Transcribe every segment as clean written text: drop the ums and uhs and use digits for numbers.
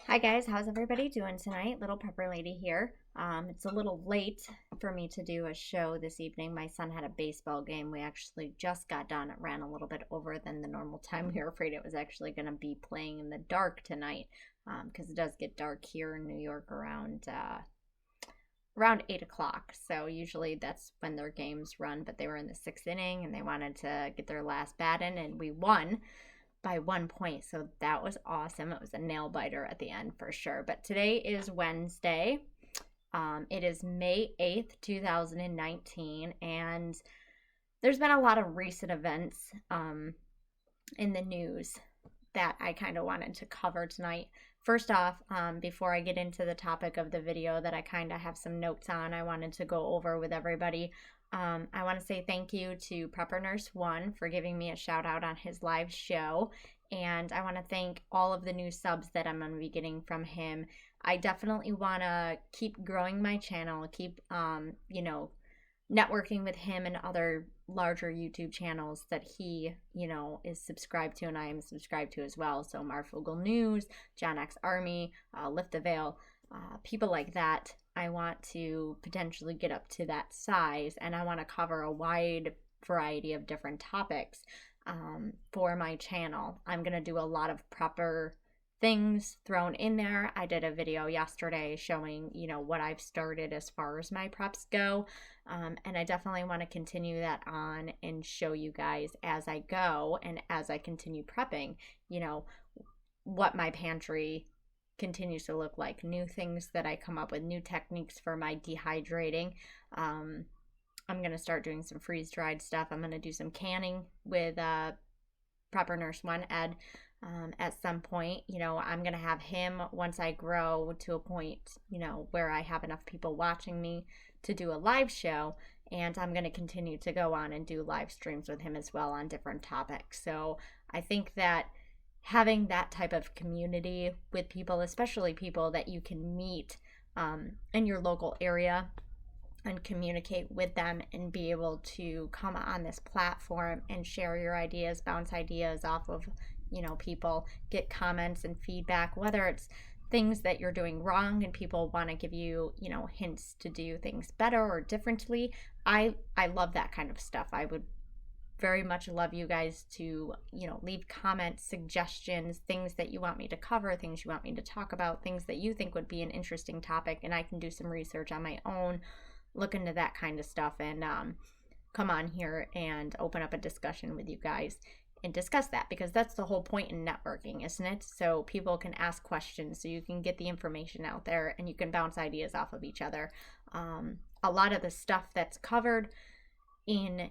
Hi guys, how's everybody doing tonight? Little Pepper Lady here. It's a little late for me to do a show this evening. My son had a baseball game. We actually just got done. It ran a little bit over than the normal time. We were afraid it was actually going to be playing in the dark tonight because it does get dark here in New York around 8 o'clock. So usually that's when their games run, but they were in the sixth inning and they wanted to get their last bat in, and we won by 1 point. So that was awesome. It was a nail biter at the end for sure. But today is Wednesday. It is May 8th, 2019, and there's been a lot of recent events in the news that I kind of wanted to cover tonight. First off, before I get into the topic of the video that I kind of have some notes on, I wanted to go over with everybody. I want to say thank you to Prepper Nurse 1 for giving me a shout out on his live show. And I want to thank all of the new subs that I'm going to be getting from him. I definitely want to keep growing my channel, keep, networking with him and other larger YouTube channels that he, is subscribed to and I am subscribed to as well. So Marfugel News, John X Army, Lift the Veil, people like that. I want to potentially get up to that size, and I want to cover a wide variety of different topics for my channel. I'm going to do a lot of proper things thrown in there. I did a video yesterday showing, what I've started as far as my preps go. And I definitely want to continue that on and show you guys as I go and as I continue prepping, what my pantry continues to look like, new things that I come up with, new techniques for my dehydrating. I'm going to start doing some freeze-dried stuff. I'm going to do some canning with Prepper Nurse 1 Ed at some point. I'm going to have him once I grow to a point, where I have enough people watching me to do a live show. And I'm going to continue to go on and do live streams with him as well on different topics. So I think that having that type of community with people, especially people that you can meet in your local area and communicate with them and be able to come on this platform and share your ideas, bounce ideas off of, people, get comments and feedback, whether it's things that you're doing wrong and people want to give you, hints to do things better or differently. I love that kind of stuff. I would very much love you guys to, leave comments, suggestions, things that you want me to cover, things you want me to talk about, things that you think would be an interesting topic, and I can do some research on my own, look into that kind of stuff, and come on here and open up a discussion with you guys and discuss that, because that's the whole point in networking, isn't it? So people can ask questions, so you can get the information out there and you can bounce ideas off of each other. A lot of the stuff that's covered in,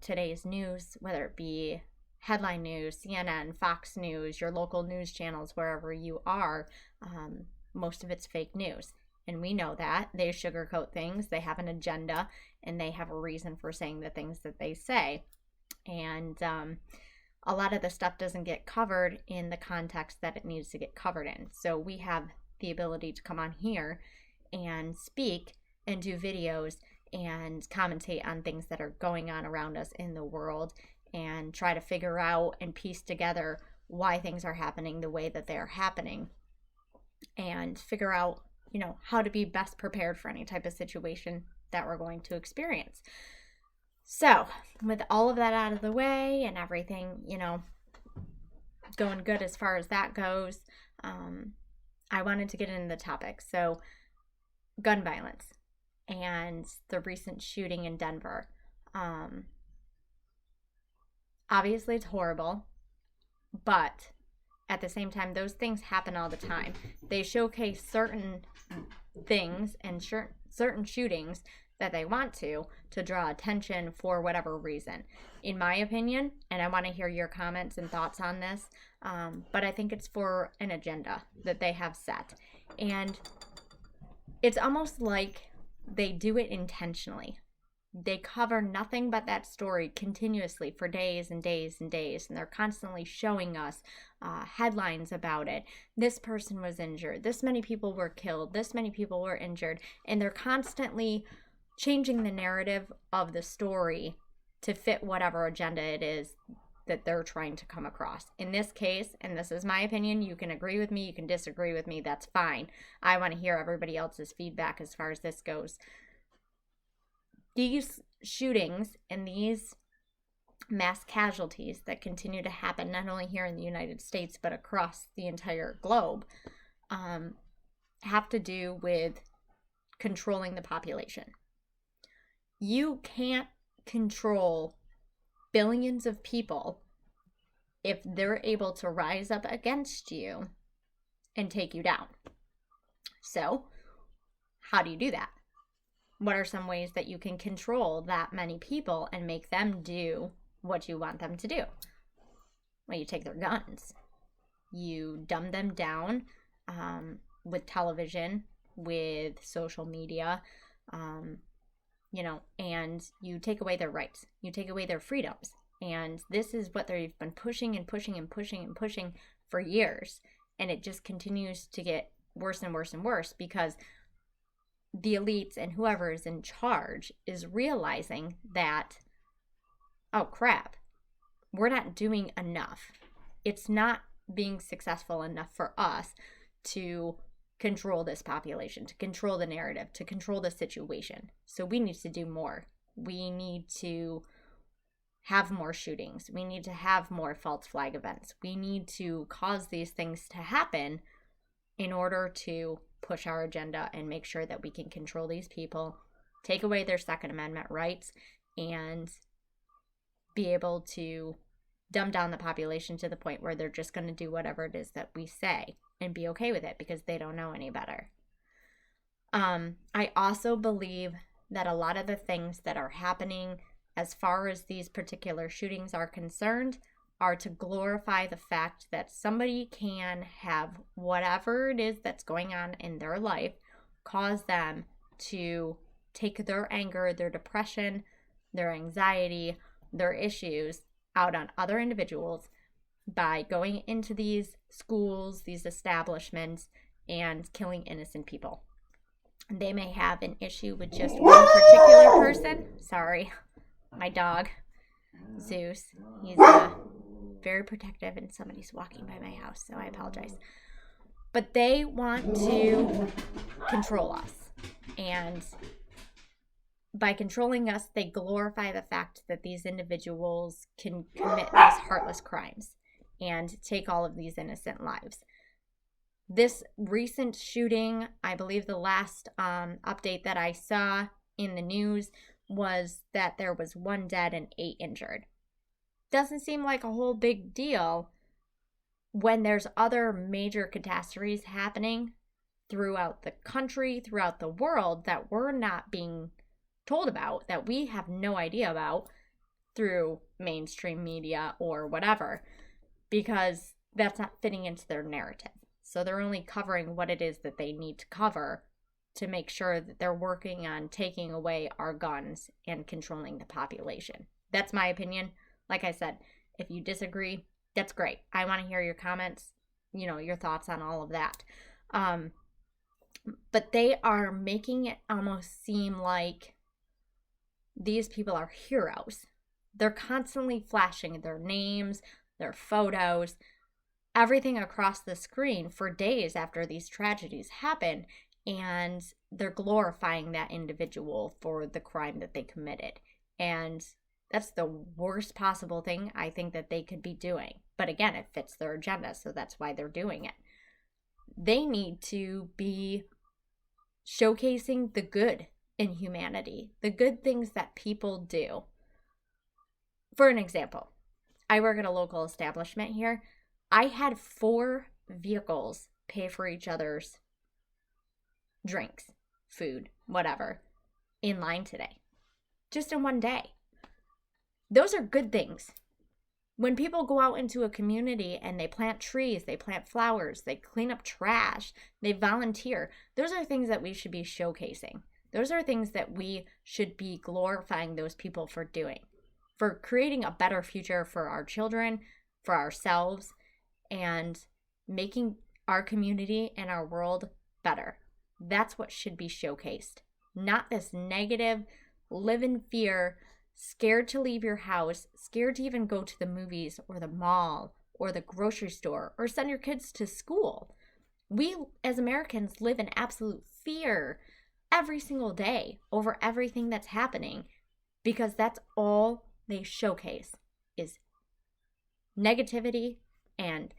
today's news, whether it be headline news, CNN, Fox News, your local news channels, wherever you are, most of it's fake news. And we know that. They sugarcoat things, they have an agenda, and they have a reason for saying the things that they say. And a lot of the stuff doesn't get covered in the context that it needs to get covered in. So we have the ability to come on here and speak and do videos and commentate on things that are going on around us in the world and try to figure out and piece together why things are happening the way that they're happening, and figure out, how to be best prepared for any type of situation that we're going to experience. So with all of that out of the way and everything, going good as far as that goes, I wanted to get into the topic. So gun violence and the recent shooting in Denver. Obviously it's horrible, but at the same time, those things happen all the time. They showcase certain things and certain shootings that they want to draw attention for whatever reason, in my opinion. And I want to hear your comments and thoughts on this, but I think it's for an agenda that they have set, and it's almost like they do it intentionally. They cover nothing but that story continuously for days and days and days, and they're constantly showing us headlines about it. This person was injured, this many people were killed, this many people were injured, and they're constantly changing the narrative of the story to fit whatever agenda it is that they're trying to come across. In this case, and this is my opinion, you can agree with me, you can disagree with me, that's fine. I want to hear everybody else's feedback as far as this goes. These shootings and these mass casualties that continue to happen, not only here in the United States, but across the entire globe, have to do with controlling the population. You can't control billions of people if they're able to rise up against you and take you down. So, how do you do that? What are some ways that you can control that many people and make them do what you want them to do? Well, you take their guns. You dumb them down with television, with social media, and you take away their rights. You take away their freedoms. And this is what they've been pushing and pushing and pushing and pushing for years. And it just continues to get worse and worse and worse because the elites and whoever is in charge is realizing that, oh crap, we're not doing enough. It's not being successful enough for us to control this population, to control the narrative, to control the situation. So we need to do more. We need to have more shootings. We need to have more false flag events. We need to cause these things to happen in order to push our agenda and make sure that we can control these people, take away their Second Amendment rights, and be able to dumb down the population to the point where they're just going to do whatever it is that we say and be okay with it because they don't know any better. I also believe that a lot of the things that are happening as far as these particular shootings are concerned are to glorify the fact that somebody can have whatever it is that's going on in their life cause them to take their anger, their depression, their anxiety, their issues out on other individuals by going into these schools, these establishments, and killing innocent people. They may have an issue with just one particular person. Sorry, my dog, Zeus. He's very protective and somebody's walking by my house, so I apologize. But they want to control us. And by controlling us, they glorify the fact that these individuals can commit these heartless crimes and take all of these innocent lives. This recent shooting, I believe the last update that I saw in the news was that there was 1 dead and 8 injured. Doesn't seem like a whole big deal when there's other major catastrophes happening throughout the country, throughout the world that we're not being told about, that we have no idea about through mainstream media or whatever, because that's not fitting into their narrative. So they're only covering what it is that they need to cover to make sure that they're working on taking away our guns and controlling the population. That's my opinion. Like I said, if you disagree, that's great. I want to hear your comments, your thoughts on all of that. But they are making it almost seem like these people are heroes. They're constantly flashing their names, their photos, everything across the screen for days after these tragedies happen, and they're glorifying that individual for the crime that they committed. And that's the worst possible thing I think that they could be doing. But again, it fits their agenda, so that's why they're doing it. They need to be showcasing the good in humanity, the good things that people do. For an example, I work at a local establishment here. I had 4 vehicles pay for each other's drinks, food, whatever, in line today. Just in one day. Those are good things. When people go out into a community and they plant trees, they plant flowers, they clean up trash, they volunteer, those are things that we should be showcasing. Those are things that we should be glorifying those people for doing, for creating a better future for our children, for ourselves, and making our community and our world better. That's what should be showcased. Not this negative, live in fear, scared to leave your house, scared to even go to the movies or the mall or the grocery store or send your kids to school. We as Americans live in absolute fear every single day over everything that's happening because that's all they showcase is negativity and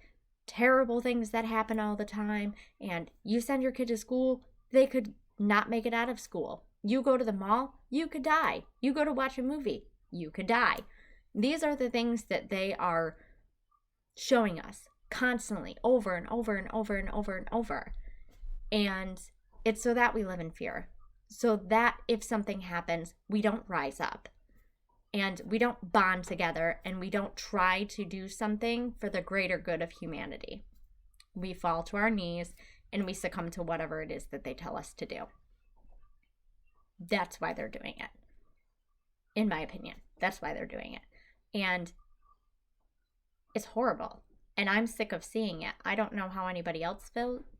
terrible things that happen all the time. And you send your kid to school, they could not make it out of school. You go to the mall, you could die. You go to watch a movie, you could die. These are the things that they are showing us constantly over and over and over and over and over. And it's so that we live in fear. So that if something happens, we don't rise up. And we don't bond together and we don't try to do something for the greater good of humanity. We fall to our knees and we succumb to whatever it is that they tell us to do. That's why they're doing it. In my opinion, that's why they're doing it. And it's horrible. And I'm sick of seeing it. I don't know how anybody else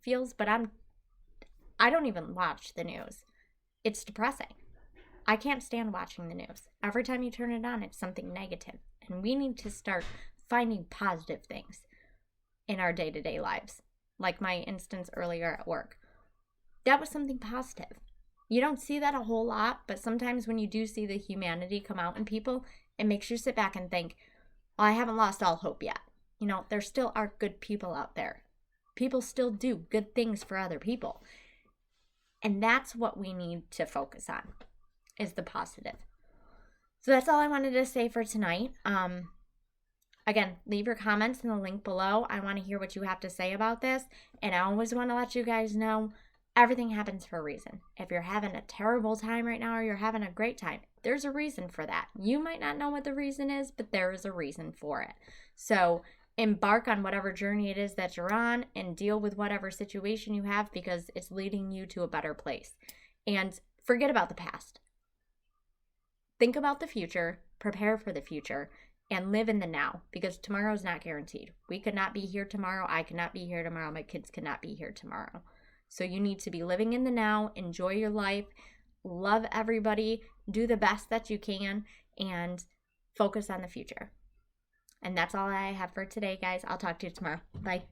feels, but I don't even watch the news. It's depressing. I can't stand watching the news. Every time you turn it on, it's something negative. And we need to start finding positive things in our day-to-day lives. Like my instance earlier at work. That was something positive. You don't see that a whole lot, but sometimes when you do see the humanity come out in people, it makes you sit back and think, well, I haven't lost all hope yet. You know, there still are good people out there. People still do good things for other people. And that's what we need to focus on. Is the positive. So that's all I wanted to say for tonight. Again, leave your comments in the link below. I want to hear what you have to say about this. And I always want to let you guys know everything happens for a reason. If you're having a terrible time right now or you're having a great time, there's a reason for that. You might not know what the reason is, but there is a reason for it. So embark on whatever journey it is that you're on and deal with whatever situation you have because it's leading you to a better place. And forget about the past. Think about the future, prepare for the future, and live in the now because tomorrow is not guaranteed. We could not be here tomorrow. I could not be here tomorrow. My kids could not be here tomorrow. So you need to be living in the now, enjoy your life, love everybody, do the best that you can, and focus on the future. And that's all I have for today, guys. I'll talk to you tomorrow. Bye.